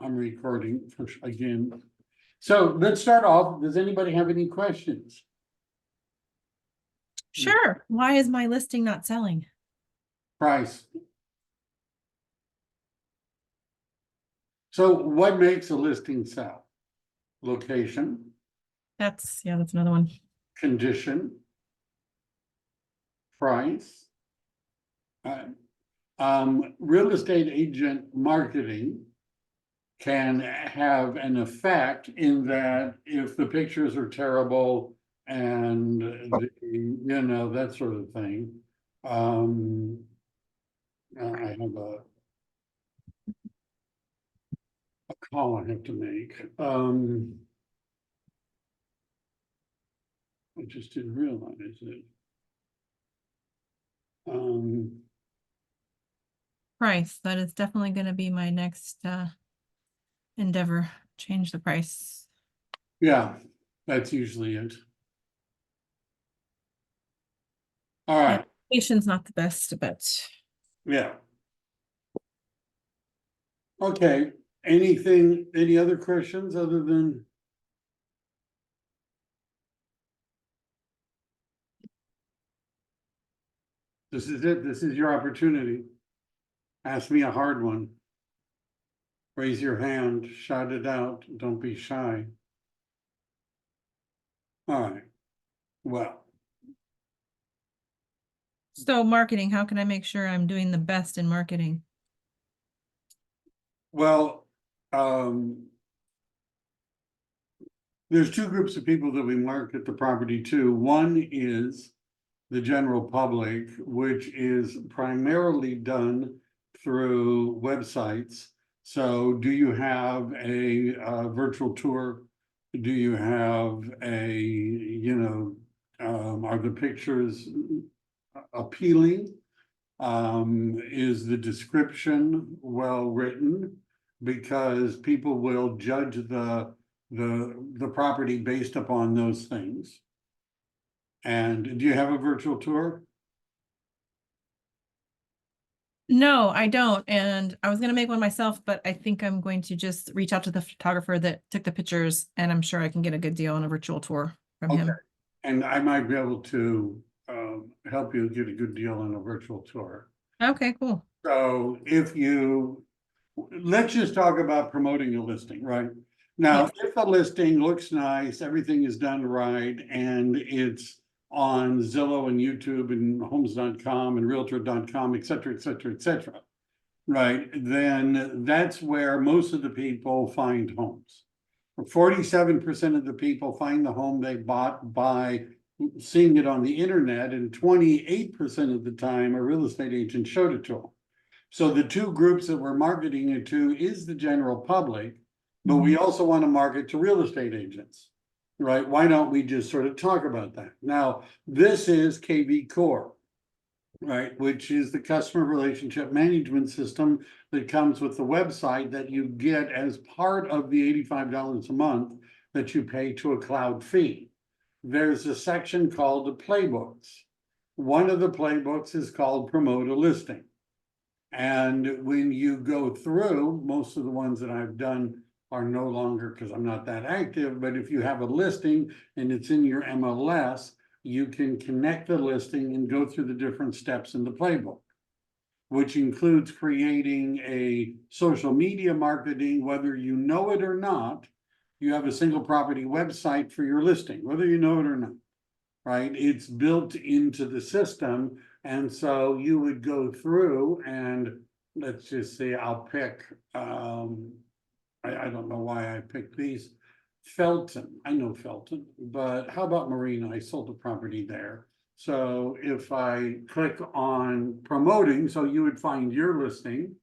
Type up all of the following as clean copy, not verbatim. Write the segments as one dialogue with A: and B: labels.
A: I'm recording again. So let's start off. Does anybody have any questions?
B: Sure. Why is my listing not selling?
A: Price. So what makes a listing sell? Location,
B: That's another one.
A: condition, price. Real estate agent marketing can have an effect in that if the pictures are terrible and that sort of thing. I have a call I have to make. I just didn't realize it.
B: Price. That is definitely going to be my next endeavor. Change the price.
A: Yeah, that's usually it. All right.
B: Patient's not the best, but
A: Yeah. Okay. Any other questions other than? This is it. This is your opportunity. Ask me a hard one. Raise your hand, shout it out. Don't be shy. All right. Well,
B: so marketing, how can I make sure I'm doing the best in marketing?
A: well, there's two groups of people that we market the property to. One is the general public, which is primarily done through websites. So do you have a virtual tour? Do you have are the pictures appealing? Is the description well written? Because people will judge the property based upon those things. And do you have a virtual tour?
B: No, I don't. And I was going to make one myself, but I think I'm going to just reach out to the photographer that took the pictures, and I'm sure I can get a good deal on a virtual tour from him.
A: And I might be able to help you get a good deal on a virtual tour.
B: Okay, cool.
A: So let's just talk about promoting a listing, right? Now, if the listing looks nice, everything is done right, and it's on Zillow and YouTube and homes.com and realtor.com, et cetera, et cetera, et cetera, right? Then that's where most of the people find homes. 47% of the people find the home they bought by seeing it on the internet, and 28% of the time a real estate agent showed it to them. So the two groups that we're marketing it to is the general public, but we also want to market to real estate agents, right? Why don't we just sort of talk about that? Now, this is kvCore, right, which is the customer relationship management system that comes with the website that you get as part of the $85 a month that you pay to a cloud fee. There's a section called the playbooks. One of the playbooks is called Promote a Listing. And when you go through, most of the ones that I've done are no longer, because I'm not that active, but if you have a listing and it's in your MLS, you can connect the listing and go through the different steps in the playbook, which includes creating a social media marketing, whether you know it or not. You have a single property website for your listing, whether you know it or not, right? It's built into the system. And so you would go through and let's just say I'll pick, I don't know why I picked these. Felton, I know Felton, but how about Marina? I sold the property there. So if I click on promoting, so you would find your listing.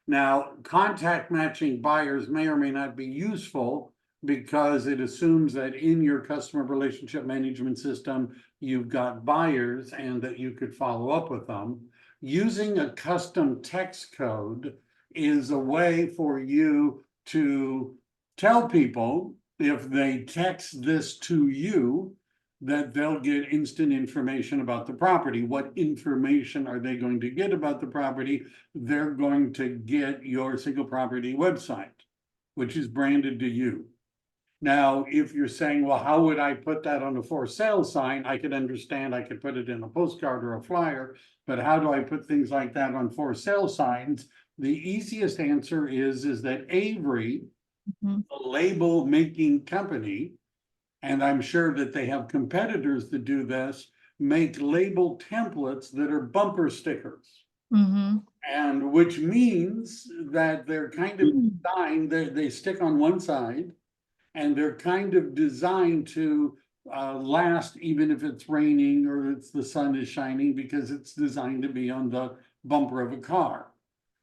A: Now, contact matching buyers may or may not be useful because it assumes that in your customer relationship management system, you've got buyers and that you could follow up with them. Using a custom text code is a way for you to tell people if they text this to you that they'll get instant information about the property. What information are they going to get about the property? They're going to get your single property website. which is branded to you. Now, if you're saying, well, how would I put that on a for sale sign? I could understand, I could put it in a postcard or a flyer, but how do I put things like that on for sale signs? The easiest answer is that Avery,
B: Mhm.
A: a label making company, and I'm sure that they have competitors that do this, make label templates that are bumper stickers.
B: Mhm.
A: And which means that they're kind of designed, they stick on one side, and they're kind of designed to last even if it's raining or it's the sun is shining, because it's designed to be on the bumper of a car.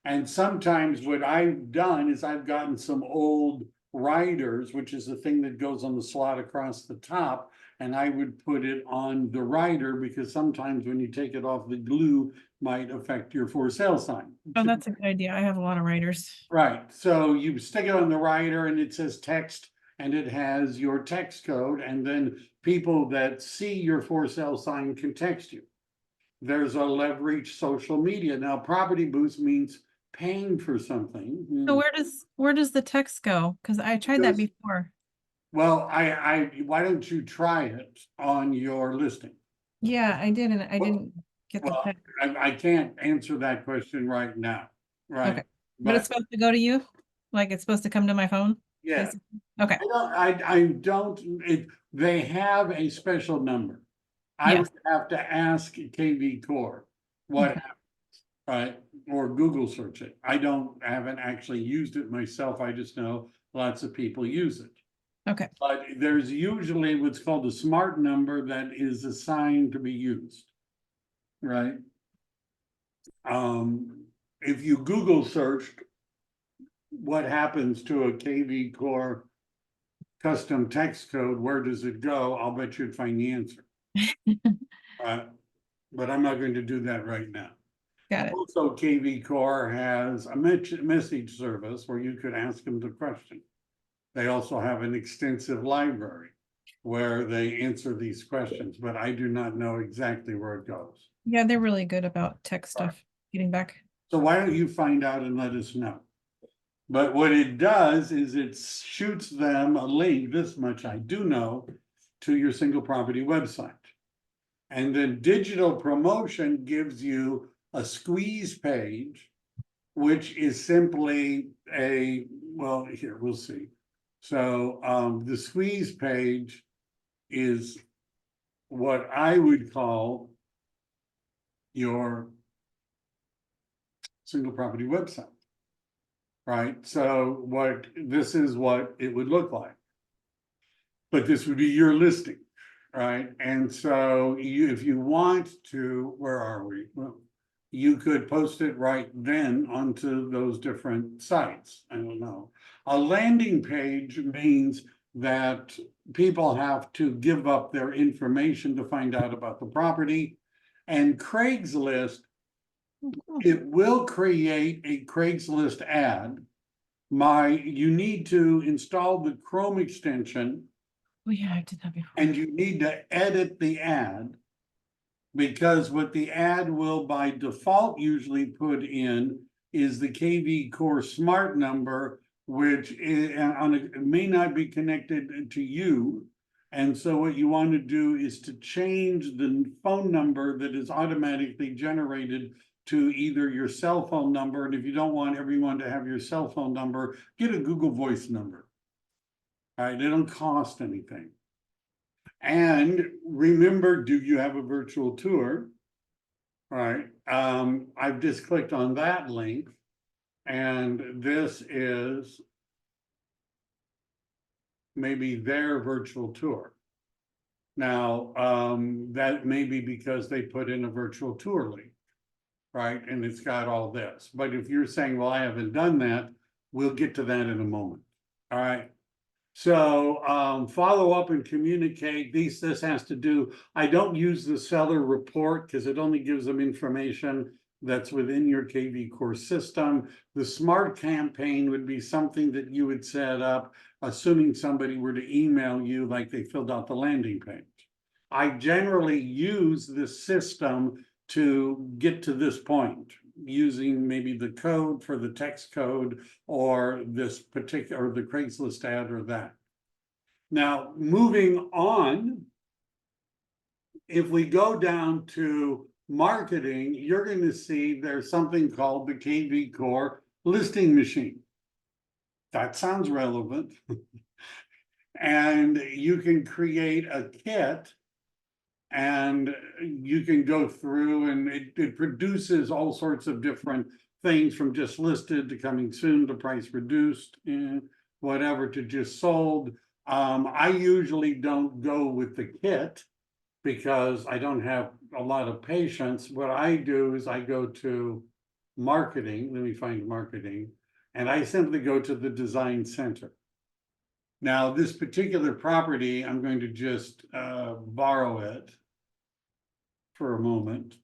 A: And sometimes what I've done is I've gotten some old riders, which is the thing that goes on the slot across the top, and I would put it on the rider, because sometimes when you take it off, the glue might affect your for sale sign.
B: Oh, that's a good idea. I have a lot of writers.
A: Right, so you stick it on the rider and it says text, and it has your text code, and then people that see your for sale sign can text you. There's a leverage social media. Now, property boost means paying for something.
B: So where does the text go? Because I tried that
A: Goes-
B: before.
A: Well, why don't you try it on your listing?
B: Yeah, I did, and I
A: Well-
B: didn't get the
A: Well,
B: text.
A: I can't answer that question right now, right?
B: Okay. But it's supposed to go to you? Like it's supposed to come to my phone?
A: Yeah,
B: basically? Okay,
A: I don't, they have a special number. I would
B: yes.
A: have to ask kvCore what
B: Okay.
A: happened, right? Or Google search it. Haven't actually used it myself. I just know lots of people use it.
B: Okay.
A: But there's usually what's called a smart number that is assigned to be used, right? If you Google searched what happens to a kvCore custom text code, where does it go? I'll bet you'd find the answer. But I'm not going to do that right now.
B: Got it.
A: Also, kvCore has a message service where you could ask them the question. They also have an extensive library where they answer these questions, but I do not know exactly where it goes.
B: Yeah, they're really good about tech
A: Right.
B: stuff, getting back.
A: So why don't you find out and let us know? But what it does is it shoots them a link, this much I do know, to your single property website. And then digital promotion gives you a squeeze page, which is simply well, here, we'll see. So the squeeze page is what I would call your single property website. Right, so this is what it would look like. But this would be your listing, right? And so if you want to, where are we? Well, you could post it right then onto those different sites. I don't know. A landing page means that people have to give up their information to find out about the property. And Craigslist, it will create a Craigslist ad. You need to install the Chrome extension,
B: Oh, yeah, I did that before.
A: and you need to edit the ad, because what the ad will by default usually put in is the kvCore smart number, which may not be connected to you. And so what you want to do is to change the phone number that is automatically generated to either your cell phone number, and if you don't want everyone to have your cell phone number, get a Google Voice number. All right, it don't cost anything. And remember, do you have a virtual tour? All right, I've just clicked on that link, and this is maybe their virtual tour. Now, that may be because they put in a virtual tour link, right? And it's got all this. But if you're saying, well, I haven't done that, we'll get to that in a moment. All right. So follow up and communicate. This has to do, I don't use the seller report because it only gives them information that's within your kvCore system. The smart campaign would be something that you would set up, assuming somebody were to email you like they filled out the landing page. I generally use this system to get to this point, using maybe the code for the text code or this particular, or the Craigslist ad or that. Now, moving on, if we go down to marketing, you're going to see there's something called the kvCore listing machine. That sounds relevant. And you can create a kit and you can go through and it produces all sorts of different things, from just listed to coming soon to price reduced and whatever to just sold. I usually don't go with the kit because I don't have a lot of patience. What I do is I go to marketing. Let me find marketing, and I simply go to the design center. Now, this particular property, I'm going to just borrow it for a moment,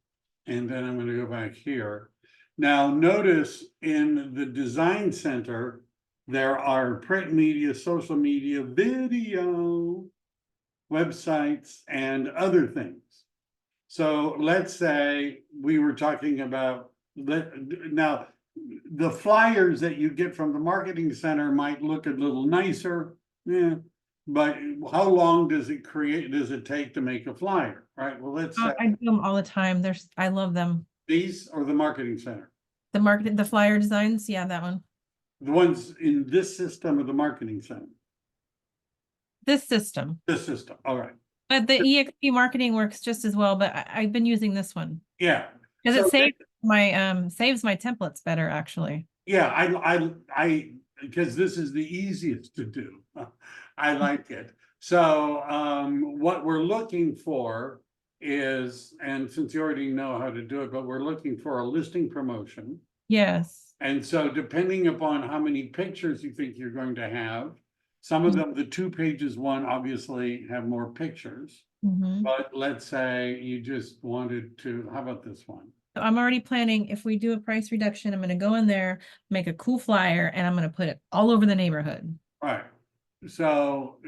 A: and then I'm going to go back here. Now, notice in the design center, there are print media, social media, video, websites, and other things. So let's say we were talking about, now, the flyers that you get from the marketing center might look a little nicer, yeah, but how long does it take to make a flyer, right? Well, let's say
B: I do them all the time. I love them.
A: these or the marketing center,
B: The flyer designs, yeah, that one.
A: the ones in this system or the marketing center,
B: This system,
A: this system, all right,
B: but the EXP marketing works just as well, but I've been using this one
A: yeah.
B: because
A: So
B: it saves my templates better, actually.
A: yeah, I because this is the easiest to do. I like it. So what we're looking for is, and since you already know how to do it, but we're looking for a listing promotion.
B: Yes.
A: And so depending upon how many pictures you think you're going to have, some of them, the 2 pages one obviously have more pictures.
B: Mhm.
A: But let's say you just wanted to, how about this one?
B: So I'm already planning, if we do a price reduction, I'm gonna go in there, make a cool flyer, and I'm gonna put it all over the neighborhood.
A: Right. So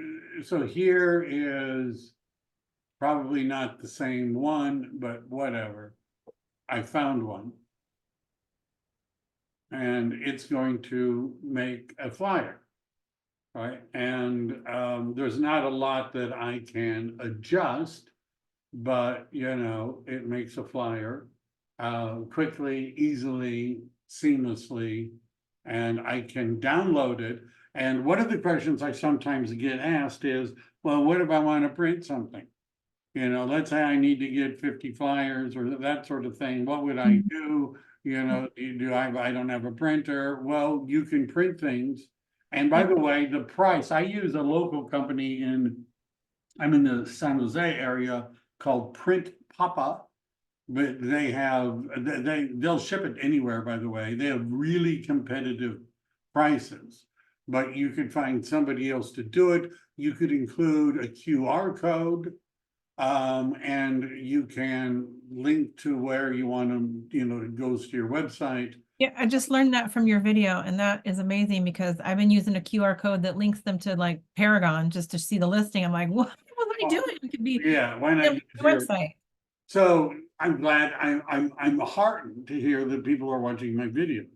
A: here is probably not the same one, but whatever. I found one. And it's going to make a flyer. Right. And there's not a lot that I can adjust, but you know, it makes a flyer quickly, easily, seamlessly, and I can download it. And one of the questions I sometimes get asked is, well, what if I want to print something? You know, let's say I need to get 50 flyers or that sort of thing. What would I do? You know, I don't have a printer. Well, you can print things. And by the way, the price, I use a local company I'm in the San Jose area called Print Papa. But they'll ship it anywhere, by the way. They have really competitive prices. But you could find somebody else to do it. You could include a QR code. And you can link to where you want to, you know, it goes to your website.
B: Yeah, I just learned that from your video, and that is amazing because I've been using a QR code that links them to like Paragon just to see the listing. I'm like, what was I doing? It could be
A: Yeah, why not use
B: the website.
A: So I'm glad, I'm heartened to hear that people are watching my videos.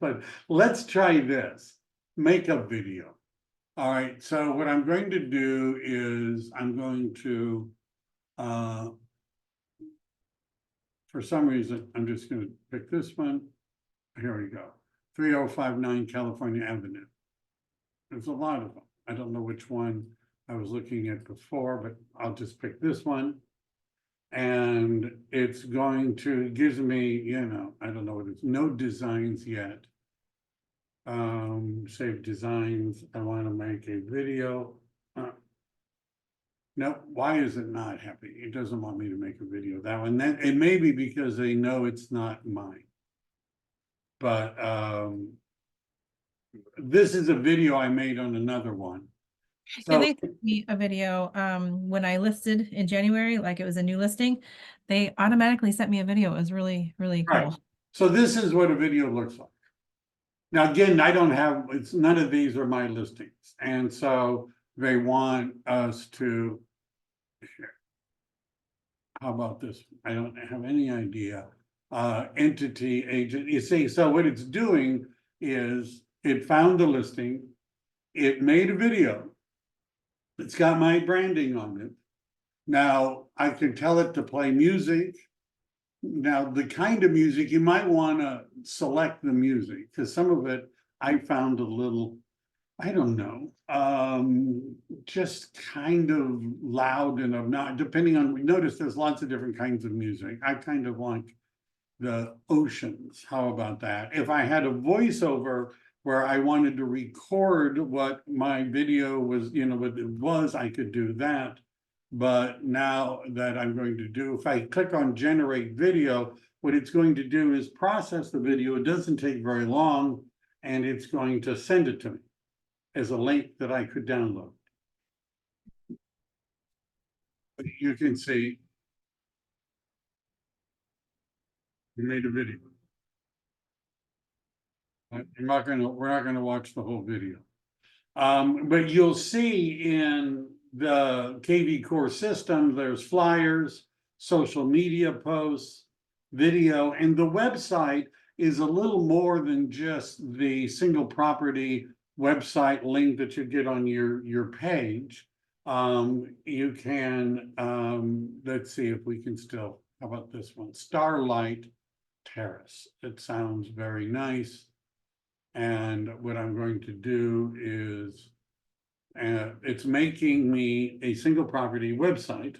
A: But let's try this, make a video. All right, so what I'm going to do is I'm going to, for some reason, I'm just going to pick this one. Here we go, 3059 California Avenue. There's a lot of them. I don't know which one I was looking at before, but I'll just pick this one. And it's going to, gives me, you know, I don't know what it's, no designs yet. Save designs. I want to make a video. No, why is it not happy? It doesn't want me to make a video. That one, that it may be because they know it's not mine. But this is a video I made on another one.
B: Yeah,
A: So
B: they sent me a video when I listed in January, like it was a new listing. They automatically sent me a video. It was really, really
A: right.
B: cool.
A: So this is what a video looks like. Now, again, I don't have, it's none of these are my listings. And so they want us to, how about this? I don't have any idea entity agent. You see, so what it's doing is it found the listing, it made a video. It's got my branding on it. Now I can tell it to play music. Now, the kind of music you might want to select the music, because some of it I found a little, I don't know, just kind of loud and not depending on, notice there's lots of different kinds of music. I kind of like the oceans. How about that? If I had a voiceover where I wanted to record what my video was, what it was, I could do that. But now that I'm going to do, if I click on generate video, what it's going to do is process the video. It doesn't take very long, and it's going to send it to me as a link that I could download. You can see we made a video. We're not gonna watch the whole video. But you'll see in the kvCore system, there's flyers, social media posts, video, and the website is a little more than just the single property website link that you get on your page. You can, let's see if we can still, how about this one? Starlight Terrace. It sounds very nice. And what I'm going to do is, it's making me a single property website.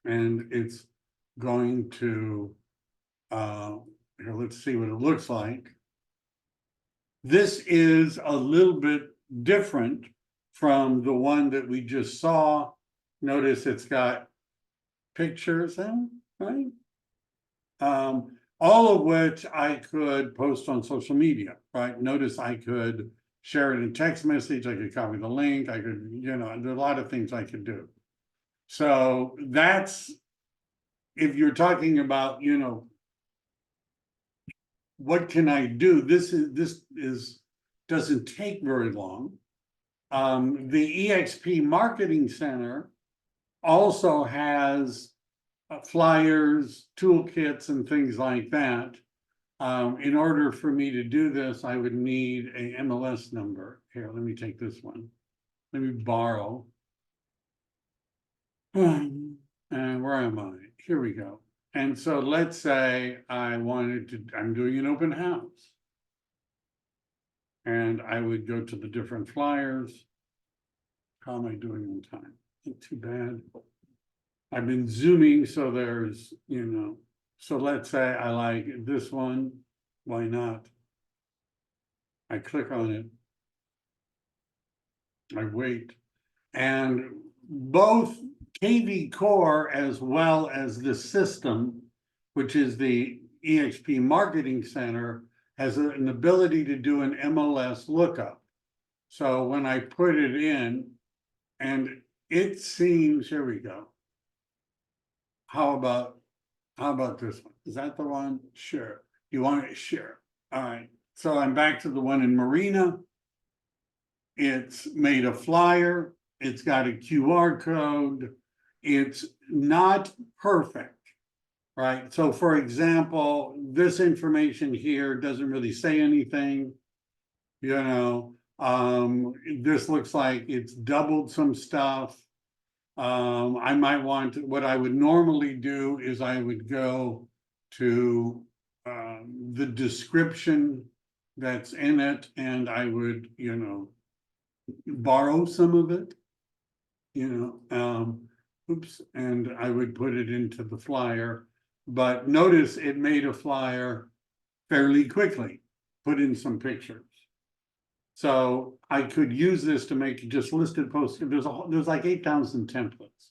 A: And it's going to, here, let's see what it looks like. This is a little bit different from the one that we just saw. Notice it's got pictures in, right? All of which I could post on social media, right? Notice I could share it in text message, I could copy the link, I could, there are a lot of things I could do. So that's, if you're talking about, what can I do? This doesn't take very long. The EXP Marketing Center also has flyers, toolkits, and things like that. In order for me to do this, I would need a MLS number. Here, let me take this one. Let me borrow. And where am I? Here we go. And so let's say I'm doing an open house. And I would go to the different flyers. How am I doing on time? Not too bad. I've been zooming, so there's, so let's say I like this one. Why not? I click on it. I wait. And both kvCore as well as the system, which is the EXP Marketing Center, has an ability to do an MLS lookup. So when I put it in, and it seems, here we go. How about this one? Is that the one? Sure. You want it? Sure. All right. So I'm back to the one in Marina. It's made a flyer. It's got a QR code. It's not perfect, right? So for example, this information here doesn't really say anything. This looks like it's doubled some stuff. I might want to, what I would normally do is I would go to the description that's in it, and I would, borrow some of it, and I would put it into the flyer. But notice it made a flyer fairly quickly, put in some pictures. So I could use this to make just listed posts. There's like 8,000 templates,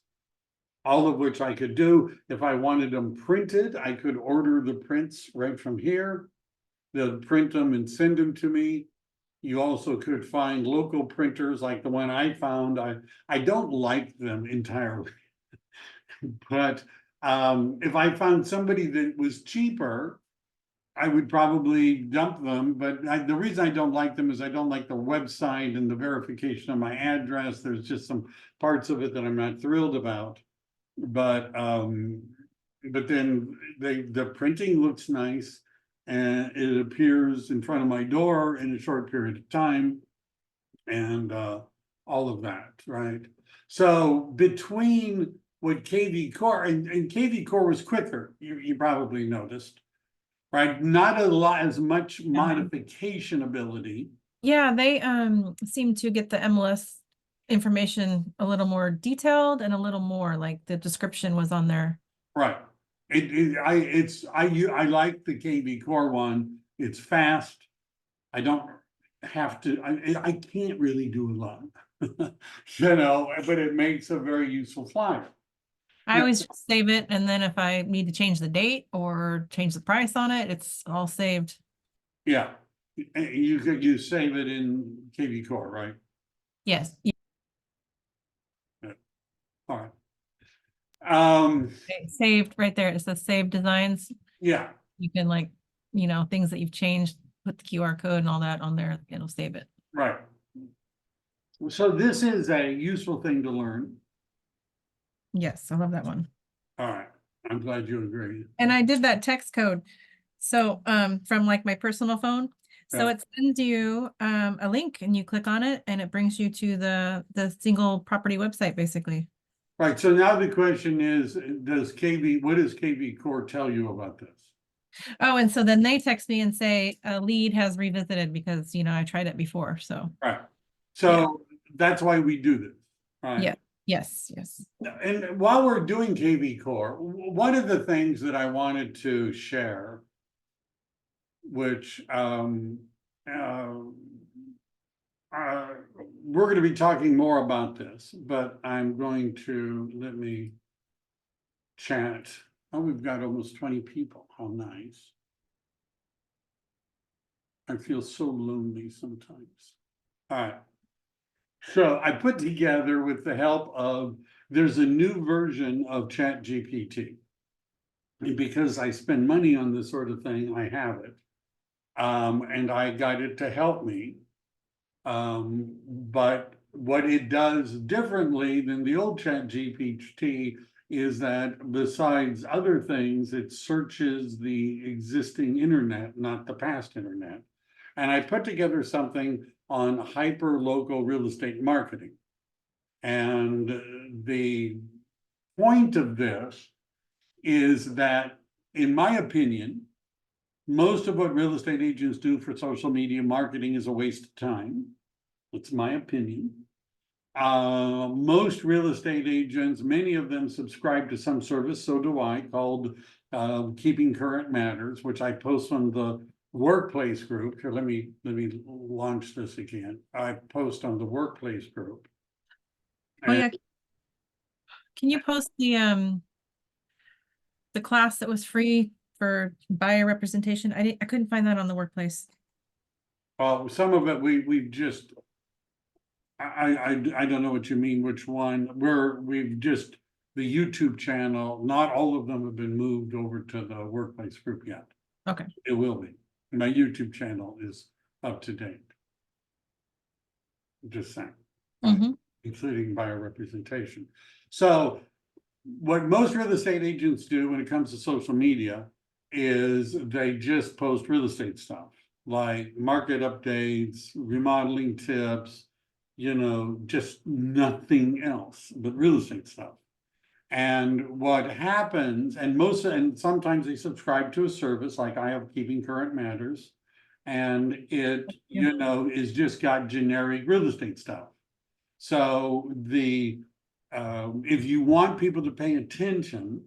A: all of which I could do. If I wanted them printed, I could order the prints right from here. They'll print them and send them to me. You also could find local printers like the one I found. I don't like them entirely, but if I found somebody that was cheaper, I would probably dump them. But the reason I don't like them is I don't like the website and the verification of my address. There's just some parts of it that I'm not thrilled about. But but then the printing looks nice and it appears in front of my door in a short period of time. And all of that, right? So between what kvCore and kvCore was quicker, you probably noticed, right? Not a lot as much modification ability.
B: Yeah, they seem to get the MLS information a little more detailed and a little more like the description was on there.
A: Right. I like the kvCore one. It's fast. I don't have to, I can't really do a lot. You know, but it makes a very useful flyer.
B: I always just save it, and then if I need to change the date or change the price on it, it's all saved.
A: Yeah, you save it in kvCore, right?
B: Yes.
A: All right.
B: Okay, saved right there. It says save designs.
A: Yeah,
B: You can like, things that you've changed, put the QR code and all that on there. It'll save it.
A: right. So this is a useful thing to learn.
B: Yes, I love that one.
A: All right, I'm glad you agree.
B: And I did that text code. So from like my personal phone. So
A: Yeah.
B: it sends you a link and you click on it and it brings you to the single property website basically.
A: Right, so now the question is, what does kvCore tell you about this?
B: Oh, and so then they text me and say a lead has revisited because I tried it before. So
A: Right, so that's why we do this, right?
B: yeah, yes.
A: And while we're doing kvCore, one of the things that I wanted to share, which we're going to be talking more about this, but I'm going to let me chat. Oh, we've got almost 20 people. How nice. I feel so lonely sometimes. All right. So I put together with the help of, there's a new version of ChatGPT. And because I spend money on this sort of thing, I have it. And I got it to help me. But what it does differently than the old ChatGPT is that besides other things, it searches the existing internet, not the past internet. And I put together something on hyper local real estate marketing. And the point of this is that, in my opinion, most of what real estate agents do for social media marketing is a waste of time. That's my opinion. Most real estate agents, many of them subscribe to some service, so do I, called Keeping Current Matters, which I post on the workplace group. Here, let me launch this again. I post on the workplace group.
B: Oh yeah. Can you post the class that was free for buyer representation? I couldn't find that on the workplace.
A: Some of it we've just, I don't know what you mean, which one. We've just, the YouTube channel, not all of them have been moved over to the workplace group yet.
B: Okay.
A: It will be. My YouTube channel is up to date. Just saying, including buyer representation. So what most real estate agents do when it comes to social media is they just post real estate stuff, like market updates, remodeling tips, just nothing else but real estate stuff. And what happens, and sometimes they subscribe to a service, like I have Keeping Current Matters, and it, is just got generic real estate stuff. So if you want people to pay attention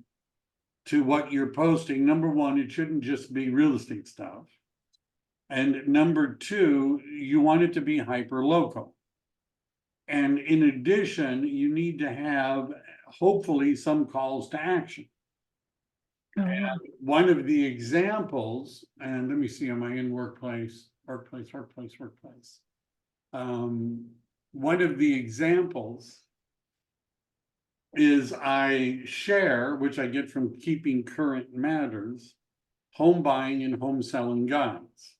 A: to what you're posting, number one, it shouldn't just be real estate stuff. And number two, you want it to be hyper local. And in addition, you need to have hopefully some calls to action. And one of the examples, and let me see, am I in workplace? One of the examples is I share, which I get from Keeping Current Matters, home buying and home selling guides.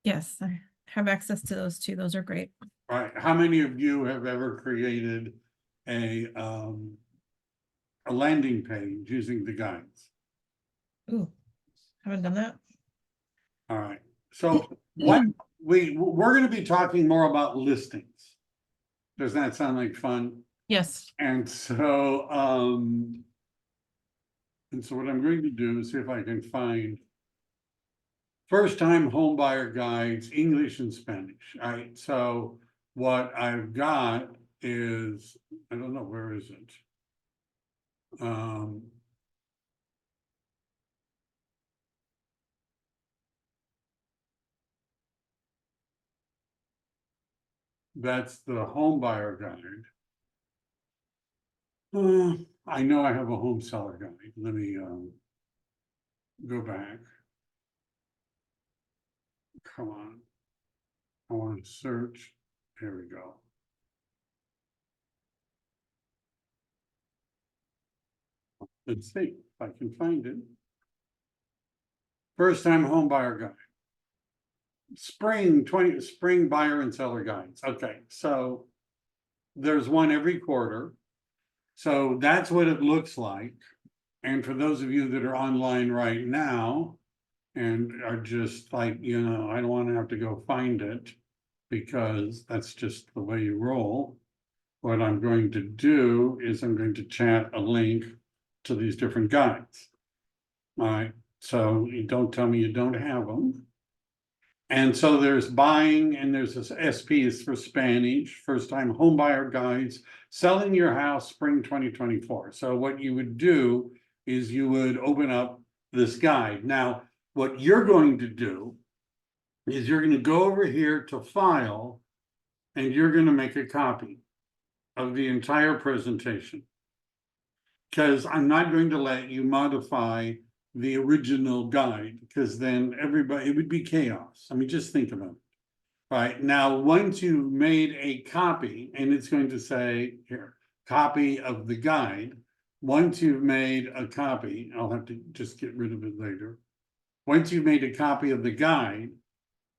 B: Yes, I have access to those too. Those are great.
A: All right. How many of you have ever created a a landing page using the guides.
B: Ooh, haven't done that.
A: All right, so what we're gonna be talking more about listings. Does that sound like fun?
B: Yes.
A: And so, what I'm going to do is see if I can find first-time home buyer guides, English and Spanish. All right, so what I've got is, I don't know, where is it? That's the home buyer guide. I know I have a home seller guide. Let me go back. Come on. I want to search. Here we go. Let's see if I can find it. First time home buyer guide. Spring buyer and seller guides. Okay, so there's one every quarter. So that's what it looks like. And for those of you that are online right now and are just like, I don't want to have to go find it because that's just the way you roll. What I'm going to do is I'm going to chat a link to these different guides. All right, so you don't tell me you don't have them. And so there's buying, and there's this SP is for Spanish, first time home buyer guides, selling your house spring 2024. So what you would do is you would open up this guide. Now, what you're going to do is you're going to go over here to file, and you're going to make a copy of the entire presentation. Because I'm not going to let you modify the original guide, because then it would be chaos. I mean, just think about it. All right, now, once you've made a copy, and it's going to say here, copy of the guide. Once you've made a copy, I'll have to just get rid of it later. Once you've made a copy of the guide,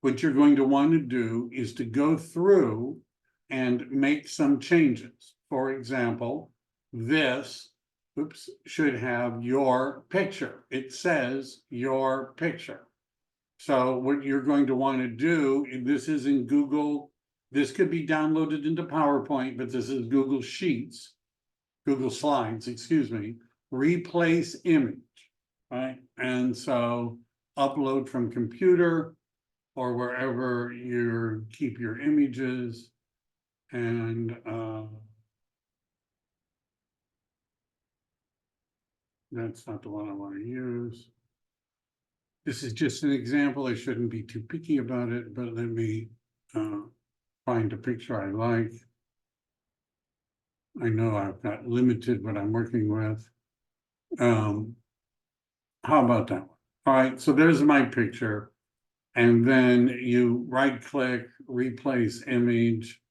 A: what you're going to want to do is to go through and make some changes. For example, this should have your picture. It says your picture. So what you're going to want to do, this is in Google, this could be downloaded into PowerPoint, but this is Google Sheets, Google Slides, excuse me, replace image, right? And so upload from computer or wherever you keep your images, and that's not the one I want to use. This is just an example. I shouldn't be too picky about it, but let me find a picture I like. I know I've got limited what I'm working with. How about that one? All right, so there's my picture. And then you right click, replace image.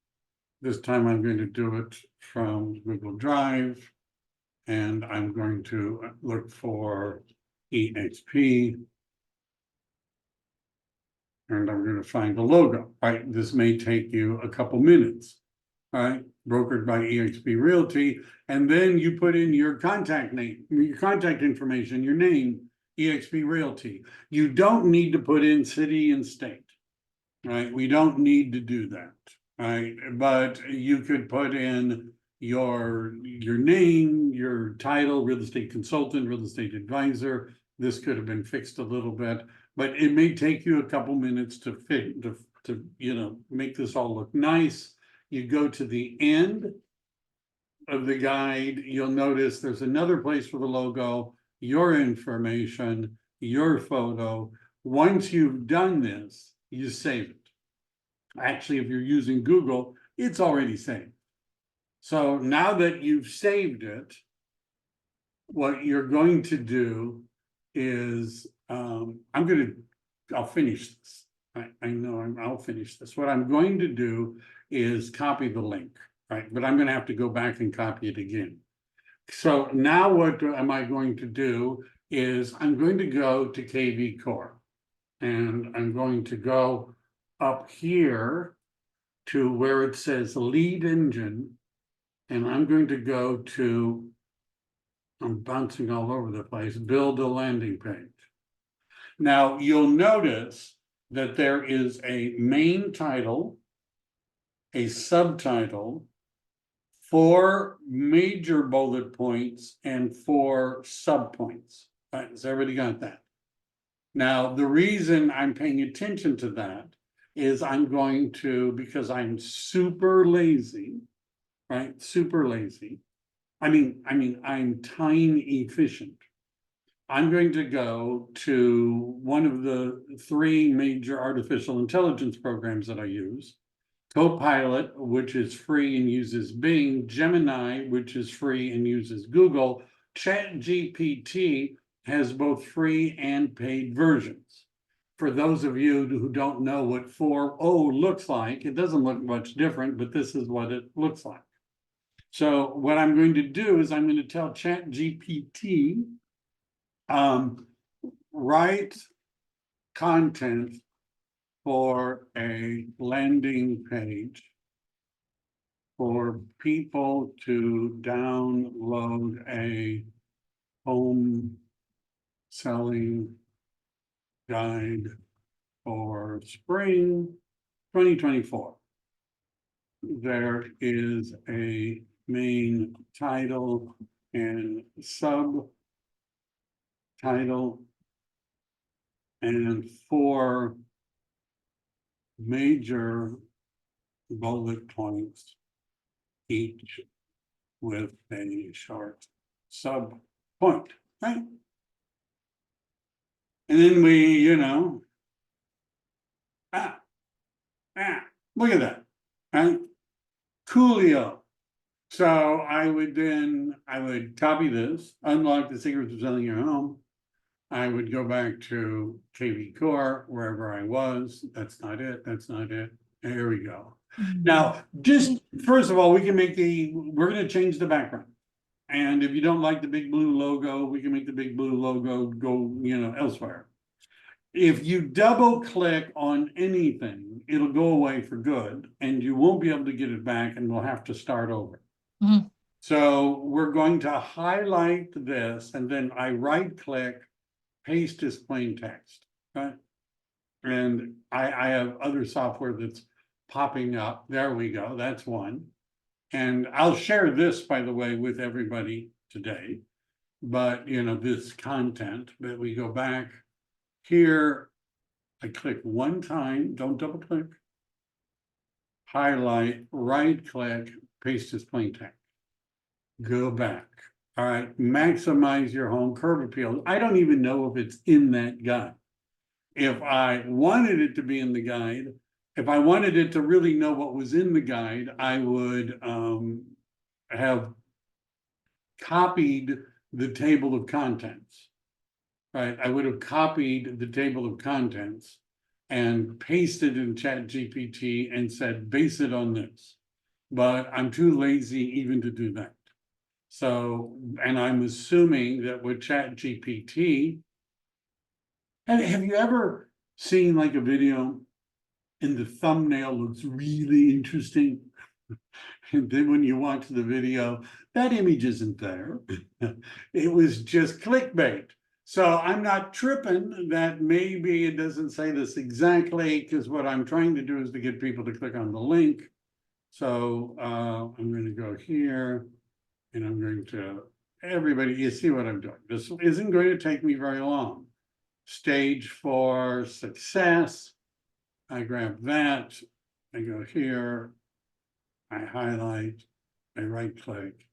A: This time I'm going to do it from Google Drive. And I'm going to look for EXP. And I'm going to find the logo. All right, this may take you a couple minutes. All right, brokered by EXP Realty. And then you put in your contact name, your contact information, your name, EXP Realty. You don't need to put in city and state. Right, we don't need to do that. Right, but you could put in your name, your title, real estate consultant, real estate advisor. This could have been fixed a little bit, but it may take you a couple minutes to make this all look nice. You go to the end of the guide, you'll notice there's another place for the logo, your information, your photo. Once you've done this, you save it. Actually, if you're using Google, it's already saved. So now that you've saved it, what you're going to do is, I'll finish this. I know I'll finish this. What I'm going to do is copy the link, right? But I'm going to have to go back and copy it again. So now what am I going to do is I'm going to go to kvCore, and I'm going to go up here to where it says lead engine, and I'm going to go to I'm bouncing all over the place, build a landing page. Now, you'll notice that there is a main title, a subtitle, 4 major bullet points, and 4 subpoints. Right, has everybody got that? Now, the reason I'm paying attention to that is I'm going to, because I'm super lazy, right? Super lazy. I'm time efficient. I'm going to go to one of the 3 major artificial intelligence programs that I use. Copilot, which is free and uses Bing, Gemini, which is free and uses Google, ChatGPT has both free and paid versions. For those of you who don't know what 4.0 looks like, it doesn't look much different, but this is what it looks like. So what I'm going to do is I'm going to tell ChatGPT, write content for a landing page for people to download a home selling guide for spring 2024. There is a main title and subtitle and 4 major bullet points, each with a short sub point, right? And then we, look at that, right? Coolio. So I would copy this, unlock the secrets of selling your home. I would go back to kvCore, wherever I was. That's not it. That's not it. There we go. Now, just first of all, we're going to change the background. And if you don't like the big blue logo, we can make the big blue logo go, elsewhere. If you double click on anything, it'll go away for good and you won't be able to get it back and we'll have to start over.
B: Mhm.
A: So we're going to highlight this and then I right click, paste as plain text, right? And I have other software that's popping up. There we go. That's one. And I'll share this, by the way, with everybody today. But, this content, but we go back here. I click one time, don't double click. Highlight, right click, paste as plain text. Go back. All right, maximize your home curb appeal. I don't even know if it's in that guide. If I wanted it to be in the guide, if I wanted it to really know what was in the guide, I would have copied the table of contents, right? I would have copied the table of contents and pasted in ChatGPT and said, base it on this. But I'm too lazy even to do that. So, and I'm assuming that with ChatGPT, and have you ever seen like a video and the thumbnail looks really interesting? And then when you watch the video, that image isn't there. It was just clickbait. So I'm not tripping that maybe it doesn't say this exactly, because what I'm trying to do is to get people to click on the link. So I'm going to go here and I'm going to, everybody, you see what I'm doing. This isn't going to take me very long. Stage for success. I grab that, I go here, I highlight, I right click,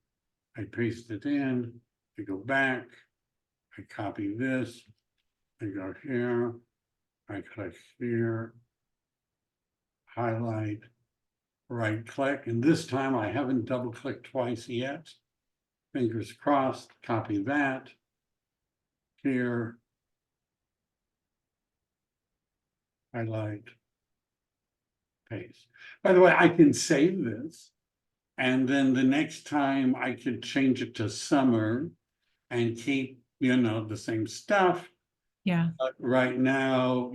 A: I paste it in, I go back, I copy this, I go here, I click here, highlight, right click, and this time I haven't double clicked twice yet. Fingers crossed, copy that, here, highlight, paste. By the way, I can save this. And then the next time I could change it to summer and keep, the same stuff.
B: Yeah.
A: But right now,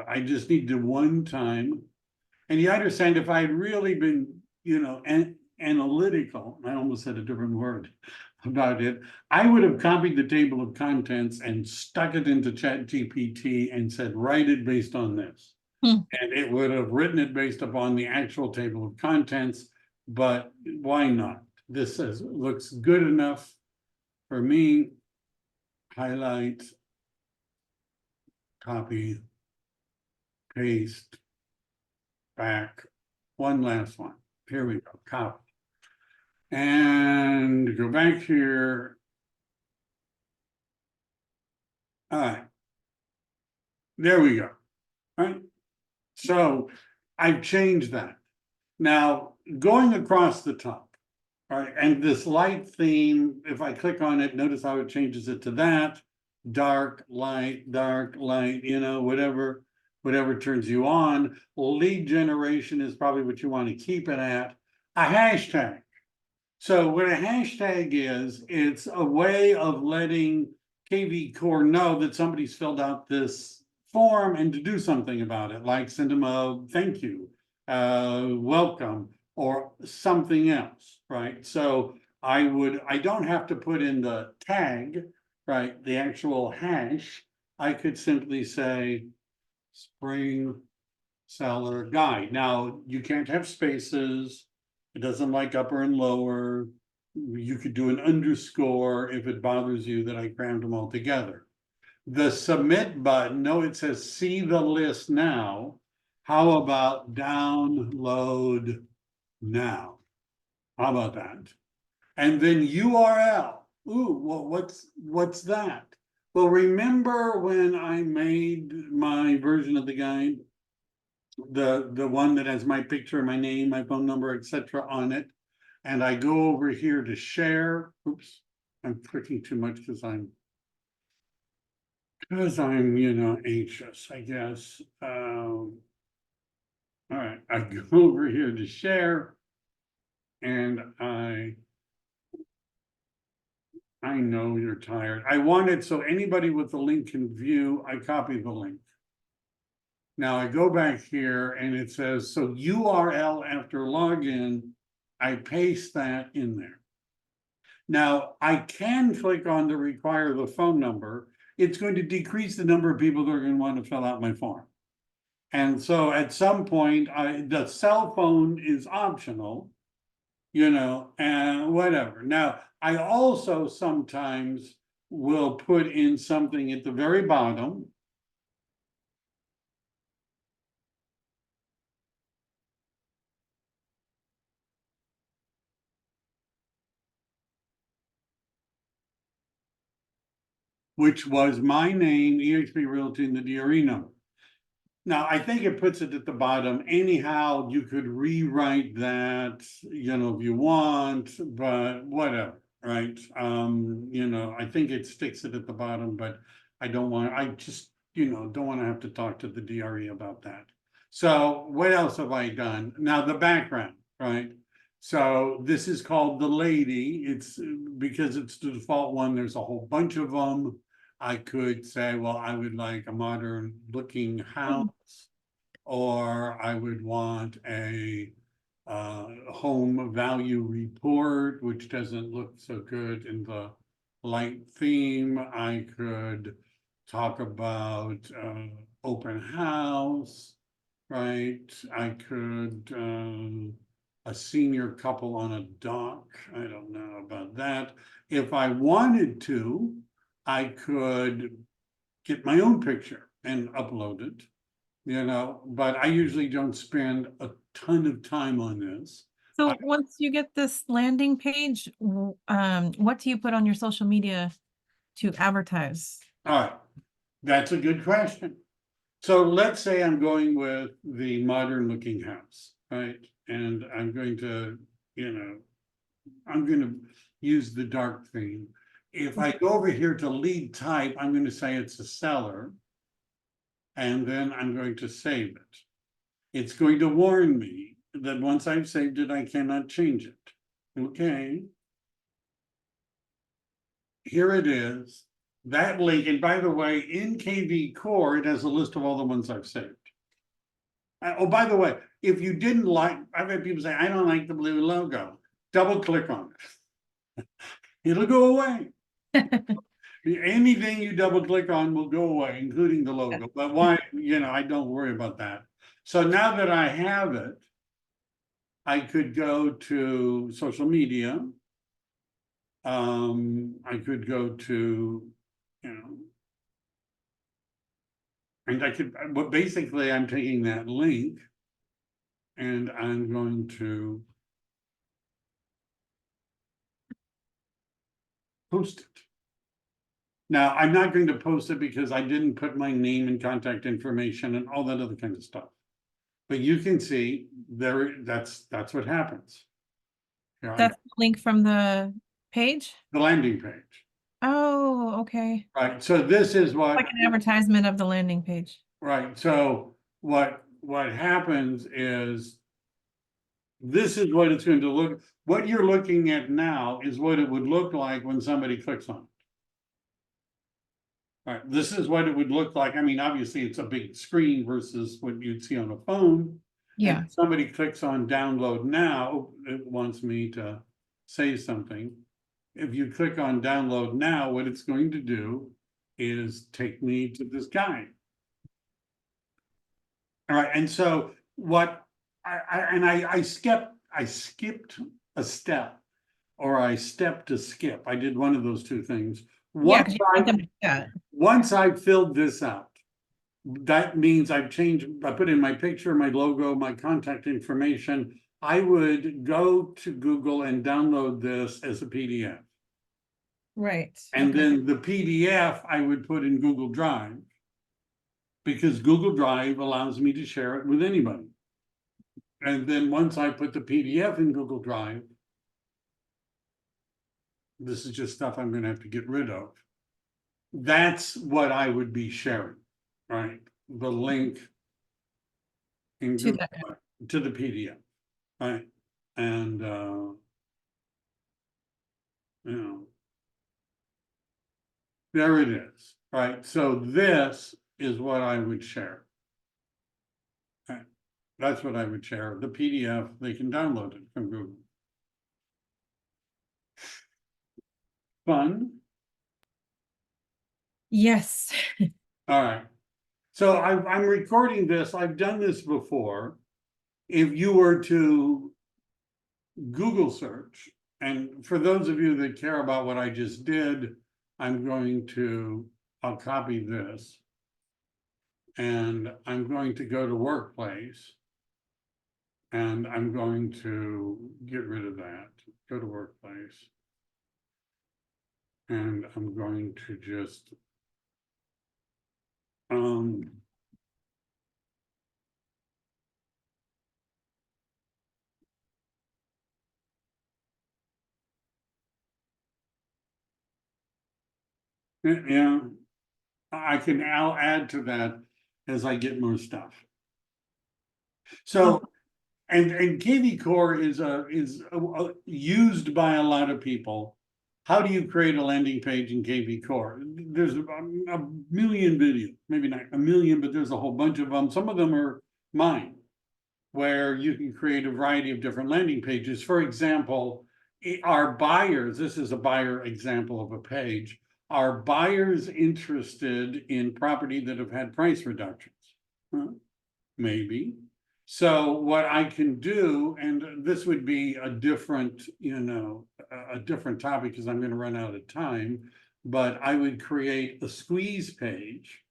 A: I just need to one time. And you understand if I'd really been, analytical, I almost said a different word. about it. I would have copied the table of contents and stuck it into ChatGPT and said, write it based on this.
B: Hmm.
A: And it would have written it based upon the actual table of contents, but why not? This looks good enough for me. Highlight, copy, paste, back, one last one. Here we go, copy. And go back here. All right. There we go. All right. So I've changed that. Now, going across the top, all right, and this light theme, if I click on it, notice how it changes it to that. Dark, light, you know, whatever turns you on. Lead generation is probably what you want to keep it at. A hashtag. So what a hashtag is, it's a way of letting kvCore know that somebody's filled out this form and to do something about it, like send them a thank you, welcome, or something else, right? So I don't have to put in the tag, right, the actual hash. I could simply say spring seller guide. Now, you can't have spaces. It doesn't like upper and lower. You could do an underscore if it bothers you that I crammed them all together. The submit button, no, it says see the list now. How about download now? How about that? And then URL. Ooh, well, what's that? Well, remember when I made my version of the guide? The one that has my picture, my name, my phone number, etc. on it. And I go over here to share. Oops, I'm clicking too much because I'm, you know, anxious, I guess. All right, I go over here to share, and I know you're tired. I want it so anybody with the link can view. I copy the link. Now I go back here and it says, so URL after login, I paste that in there. Now I can click on to require the phone number. It's going to decrease the number of people that are going to want to fill out my form. And so at some point, the cell phone is optional, you know, and whatever. Now, I also sometimes will put in something at the very bottom. Which was my name, eXp Realty, and the DRE number. Now, I think it puts it at the bottom. Anyhow, you could rewrite that, you know, if you want, but whatever, right? You know, I think it sticks it at the bottom, but I just, you know, don't want to have to talk to the DRE about that. So what else have I done? Now, the background, right? So this is called the lady. It's because it's the default one. There's a whole bunch of them. I could say, well, I would like a modern looking house, or I would want a home value report, which doesn't look so good in the light theme. I could talk about open house, right? I could a senior couple on a dock. I don't know about that. If I wanted to, I could get my own picture and upload it, you know, but I usually don't spend a ton of time on this.
B: So once you get this landing page, what do you put on your social media to advertise?
A: All right, that's a good question. So let's say I'm going with the modern looking house, right? And I'm going to, you know, I'm going to use the dark theme. If I go over here to lead type, I'm going to say it's a seller. And then I'm going to save it. It's going to warn me that once I've saved it, I cannot change it. Okay. Here it is. That link, and by the way, in kvCore, it has a list of all the ones I've saved. Oh, by the way, if you didn't like, I've had people say, I don't like the blue logo. Double click on it. It'll go away. Anything you double click on will go away, including the logo, but why, I don't worry about that. So now that I have it, I could go to social media. I could go to, and but basically I'm taking that link and I'm going to post it. Now, I'm not going to post it because I didn't put my name and contact information and all that other kind of stuff. But you can see there, that's what happens.
B: That's the link from the page?
A: The landing page.
B: Oh, okay.
A: Right, so this is what.
B: Like an advertisement of the landing page.
A: Right, so what happens is. This is what it's going to look, what you're looking at now is what it would look like when somebody clicks on it. All right, this is what it would look like. I mean, obviously it's a big screen versus what you'd see on a phone.
B: Yeah.
A: And somebody clicks on download now, it wants me to say something. If you click on download now, what it's going to do is take me to this guide. All right, and so what I skipped a step, or I stepped to skip. I did one of those two things.
B: Yeah, 'cause you want them to do that.
A: Once I filled this out, that means I put in my picture, my logo, my contact information. I would go to Google and download this as a PDF.
B: Right.
A: And
B: okay.
A: then the PDF I would put in Google Drive, because Google Drive allows me to share it with anybody. And then once I put the PDF in Google Drive, this is just stuff I'm going to have to get rid of. That's what I would be sharing, right? The link in
B: To
A: Google Drive, to the PDF, right? And there it is, right? So this is what I would share. That's what I would share. The PDF, they can download it from Google. Fun.
B: Yes.
A: All right. So I'm recording this. I've done this before. If you were to Google search, and for those of you that care about what I just did, I'll copy this. And I'm going to go to workplace. And I'm going to get rid of that, go to workplace. And I'm going to just, yeah, I'll add to that as I get more stuff. So, and kvCore is used by a lot of people. How do you create a landing page in kvCore? There's a million videos, maybe not a million, but there's a whole bunch of them. Some of them are mine, where you can create a variety of different landing pages. For example, our buyers, this is a buyer example of a page, are buyers interested in property that have had price reductions? Maybe. So what I can do, and this would be a different, a different topic because I'm going to run out of time, but I would create a squeeze page.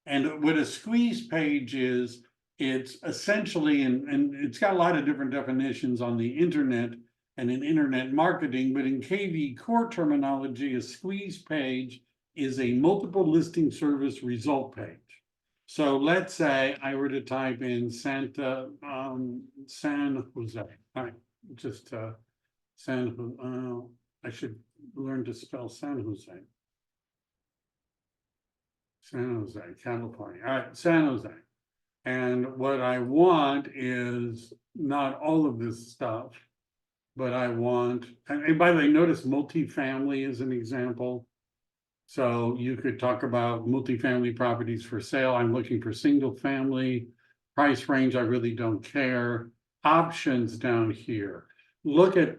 A: And what a squeeze page is, it's essentially, and it's got a lot of different definitions on the internet and in internet marketing, but in kvCore terminology, a squeeze page is a multiple listing service result page. So let's say I were to type in San Jose. All right, just I should learn to spell San Jose. San Jose, California. All right, San Jose. And what I want is not all of this stuff, but I want, and by the way, notice multifamily is an example. So you could talk about multifamily properties for sale. I'm looking for single family. Price range, I really don't care. Options down here. Look at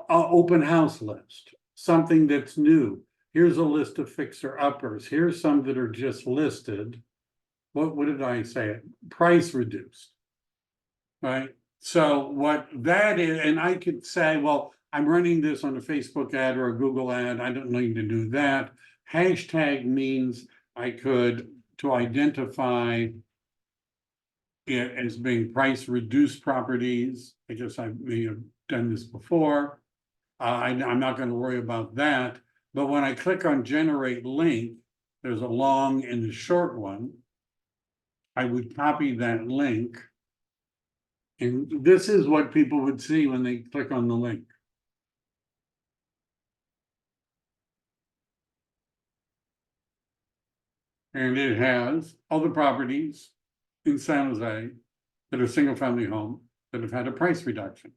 A: open house list, something that's new. Here's a list of fixer uppers. Here's some that are just listed. What did I say? Price reduced. Right? So what that is, and I could say, well, I'm running this on a Facebook ad or a Google ad. I don't need to do that. Hashtag means I could, to identify it as being price reduced properties. I guess I may have done this before. I'm not going to worry about that. But when I click on generate link, there's a long and a short one. I would copy that link. And this is what people would see when they click on the link. And it has all the properties in San Jose that are single family home that have had a price reduction.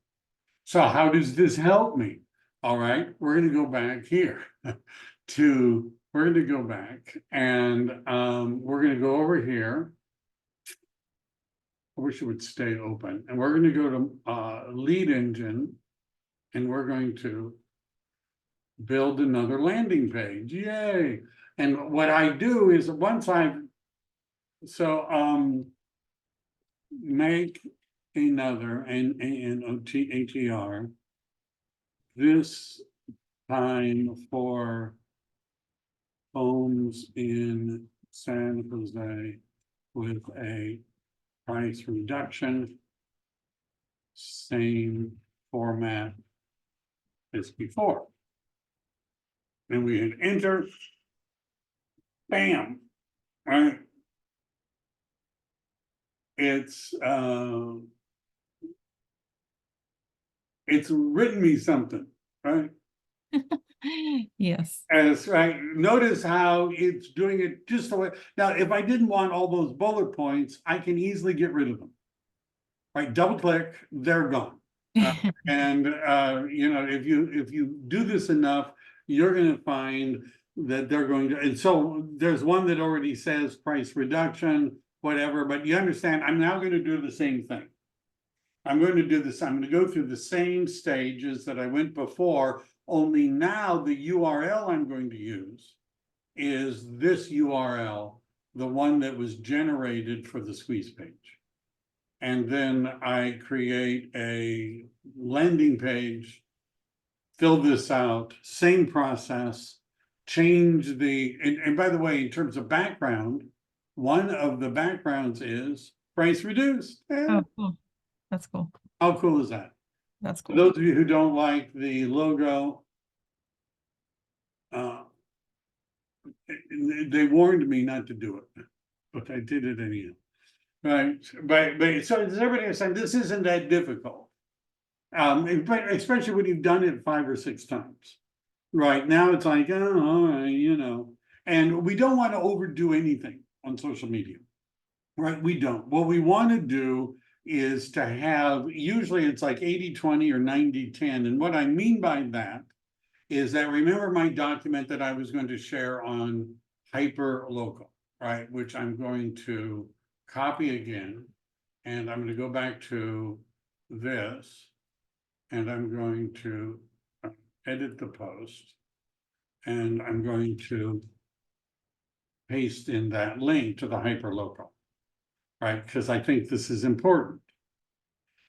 A: So how does this help me? All right, we're going to go back here we're going to go back and we're going to go over here. I wish it would stay open. And we're going to go to lead engine and we're going to build another landing page. Yay. And what I do is once make another ATR this time for homes in San Jose with a price reduction, same format as before. And we hit enter, bam, right? It's written me something, right?
B: Yes.
A: That's right. Notice how it's doing it just the way. Now, if I didn't want all those bullet points, I can easily get rid of them. Right, double click, they're gone. And you know, if you do this enough, you're going to find that they're going to. And so there's one that already says price reduction, whatever. But you understand, I'm now going to do the same thing. I'm going to do this. I'm going to go through the same stages that I went before. Only now the URL I'm going to use is this URL, the one that was generated for the squeeze page. And then I create a landing page, fill this out, same process, change and by the way, in terms of background, one of the backgrounds is price reduced.
B: Oh, cool. That's cool.
A: How cool is that?
B: That's
A: For
B: cool.
A: those of you who don't like the logo, they warned me not to do it, but I did it anyhow. Right, but so does everybody understand this isn't that difficult? But especially when you've done it 5 or 6 times. Right now, it's like, oh, all right, you know, and we don't want to overdo anything on social media. Right, we don't. What we want to do is to have, usually it's like 80-20 or 90-10. And what I mean by that is that, remember my document that I was going to share on hyper local, right? Which I'm going to copy again, and I'm going to go back to this, and I'm going to edit the post, and I'm going to paste in that link to the hyperlocal, right? Because I think this is important.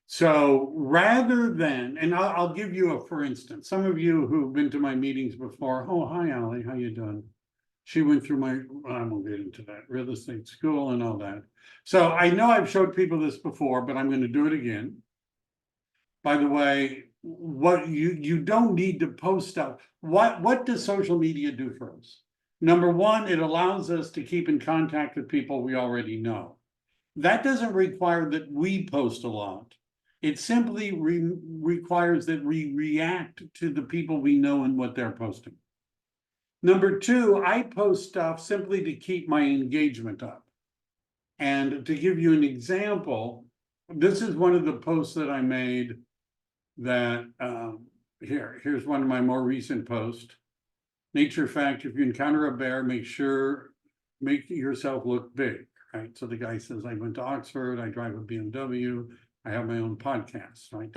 A: So rather than, and I'll give you a for instance, some of you who've been to my meetings before, oh, hi, Allie, how you doing? She went through I won't get into that, real estate school and all that. So I know I've showed people this before, but I'm going to do it again. By the way, what you don't need to post stuff. What does social media do for us? Number one, it allows us to keep in contact with people we already know. That doesn't require that we post a lot. It simply requires that we react to the people we know and what they're posting. Number two, I post stuff simply to keep my engagement up. And to give you an example, this is one of the posts that I made that, here's one of my more recent posts. Nature fact, if you encounter a bear, make yourself look big, right? So the guy says, I went to Oxford, I drive a BMW, I have my own podcast, right?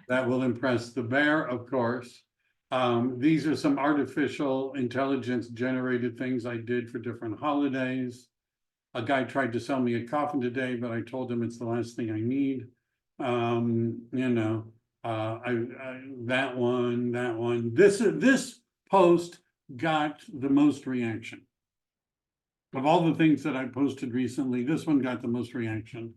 A: That will impress the bear, of course. These are some artificial intelligence generated things I did for different holidays. A guy tried to sell me a coffin today, but I told him it's the last thing I need. You know, that one. This post got the most reaction. Of all the things that I posted recently, this one got the most reaction.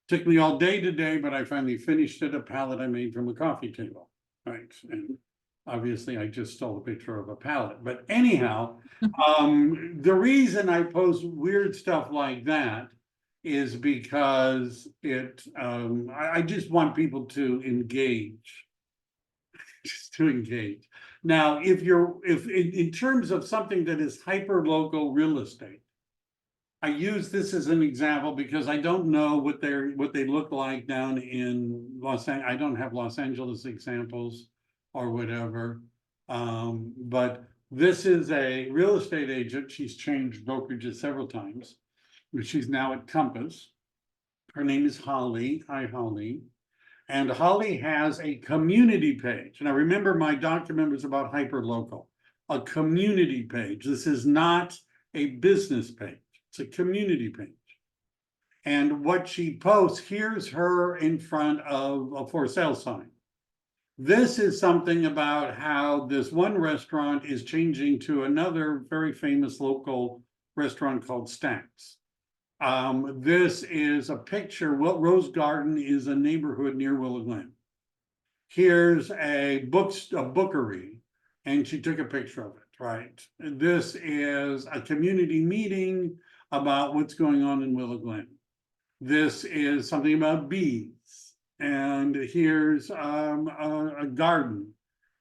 A: Took me all day today, but I finally finished it, a palette I made from a coffee table, right? And obviously I just stole a picture of a palette, but anyhow, the reason I post weird stuff like that is because I just want people to engage, just to engage. Now, if in terms of something that is hyper local real estate, I use this as an example because I don't know what they look like down in Los Angeles. I don't have Los Angeles examples or whatever. But this is a real estate agent. She's changed brokerages several times, but she's now at Compass. Her name is Holly. Hi, Holly. And Holly has a community page. Now remember, my document was about hyperlocal. A community page. This is not a business page. It's a community page. And what she posts, here's her in front of a for sale sign. This is something about how this one restaurant is changing to another very famous local restaurant called Stacks. This is a picture. Rose Garden is a neighborhood near Willow Glen. Here's a bookery, and she took a picture of it, right? This is a community meeting about what's going on in Willow Glen. This is something about bees, and here's a garden,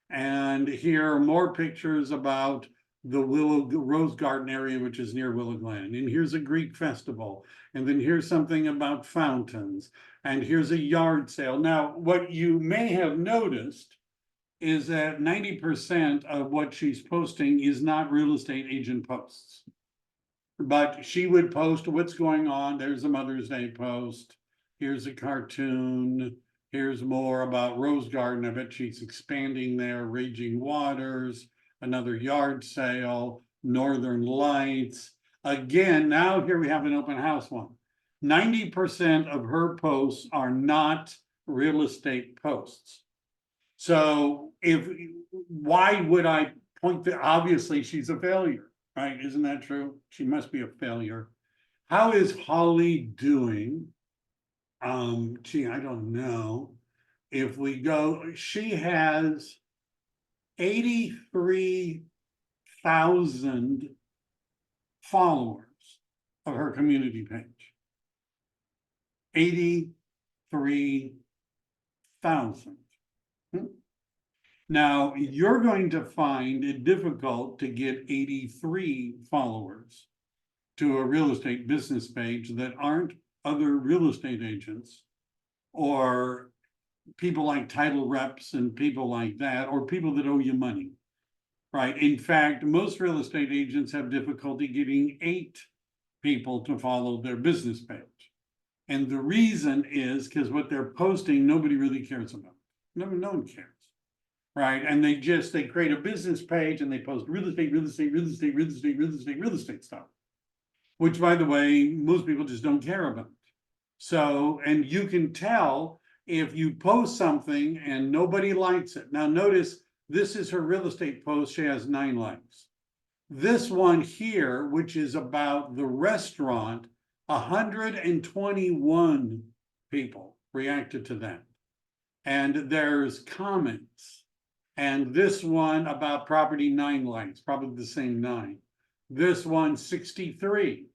A: and here are more pictures about the Rose Garden area, which is near Willow Glen, and here's a Greek festival, and then here's something about fountains, and here's a yard sale. Now, what you may have noticed is that 90% of what she's posting is not real estate agent posts. But she would post what's going on. There's a Mother's Day post. Here's a cartoon. Here's more about Rose Garden. I bet she's expanding there. Raging Waters, another yard sale, Northern Lights. Again, now here we have an open house one. 90% of her posts are not real estate posts. So why would I point to, obviously she's a failure. Right? Isn't that true? She must be a failure. How is Holly doing? Gee, I don't know. If we go, she has 83,000 followers of her community page. 83,000. Now, you're going to find it difficult to get 83 followers to a real estate business page that aren't other real estate agents or people like title reps and people like that, or people that owe you money, right? In fact, most real estate agents have difficulty getting 8 people to follow their business page. And the reason is because what they're posting, nobody really cares about. No one cares. Right, and they create a business page and they post real estate stuff, which, by the way, most people just don't care about. So, and you can tell if you post something and nobody likes it. Now, notice this is her real estate post. She has 9 likes. This one here, which is about the restaurant, 121 people reacted to that, and there's comments. And this one about property, 9 likes, probably the same 9. This one, 63.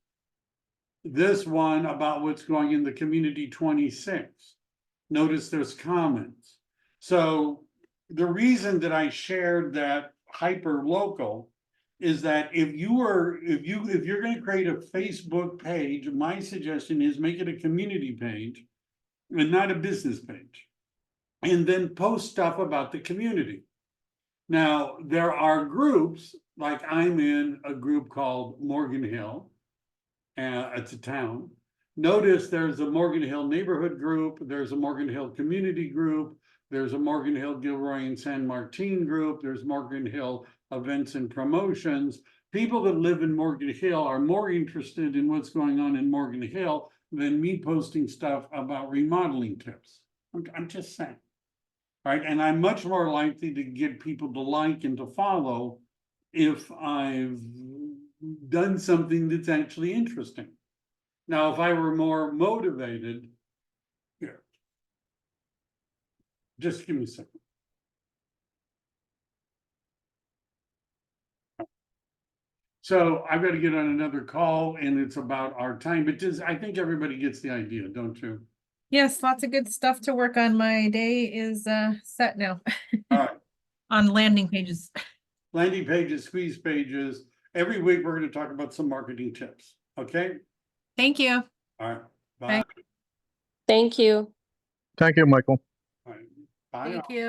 A: This one about what's going in the community, 26. Notice there's comments. So the reason that I shared that hyper local is that if you're going to create a Facebook page, my suggestion is make it a community page and not a business page, and then post stuff about the community. Now, there are groups, like I'm in a group called Morgan Hill, it's a town, notice there's a Morgan Hill neighborhood group, there's a Morgan Hill community group, there's a Morgan Hill Gilroy and San Martin group, there's Morgan Hill events and promotions. People that live in Morgan Hill are more interested in what's going on in Morgan Hill than me posting stuff about remodeling tips. I'm just saying. Right, and I'm much more likely to get people to like and to follow if I've done something that's actually interesting. Now, if I were more motivated, here. Just give me a second. So I've got to get on another call and it's about our time, but just, I think everybody gets the idea, don't you?
B: Yes, lots of good stuff to work on. My day is set now.
A: All right,
B: On landing pages.
A: landing pages, squeeze pages. Every week, we're going to talk about some marketing tips, okay?
B: Thank you.
A: All right, bye.
B: Bye.
C: Thank you.
D: Thank you, Michael.
A: All right, bye.
B: Thank you.